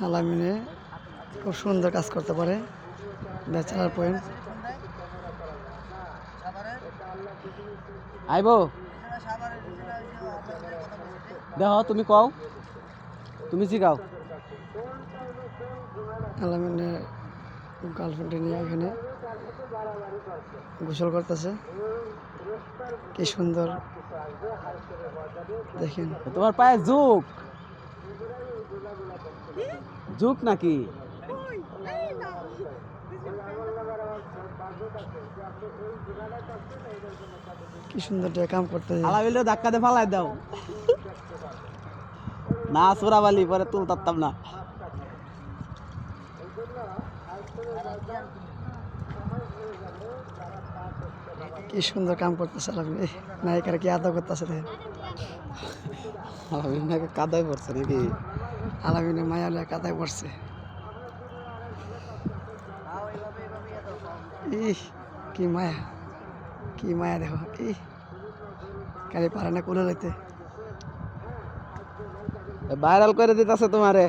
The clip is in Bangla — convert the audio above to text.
আলামিনে খুব সুন্দর কাজ করতে পারে। ব্যাচেলার পয়েন্ট আইব দেখো তুমি কও, তুমি শিখাও। আলামিনে গার্লফ্রেন্ডে নিয়ে এখানে গোসল করতেছে, কি সুন্দর দেখেন। তোমার পায়ে ঝুঁক ঝুঁক নাকি? কি সুন্দর কাম করতেছে। আলামিলে ধাক্কা দিয়ে ফালাই দাও না, সুরাবালি পরে তুলতাম না। কি সুন্দর কাম করতেছে আলামিন। নায়িকারা কি আদর করতেছে দেখেন। আলামিন নাকি কাদায় পড়ছে নাকি? আলামিনে মায়ালে কাদায় পড়ছে। কি মায়া, কি মায়া দেখো। কারি পারে না কোলে লইতে। ভাইরাল করে দিতেছে তোমারে।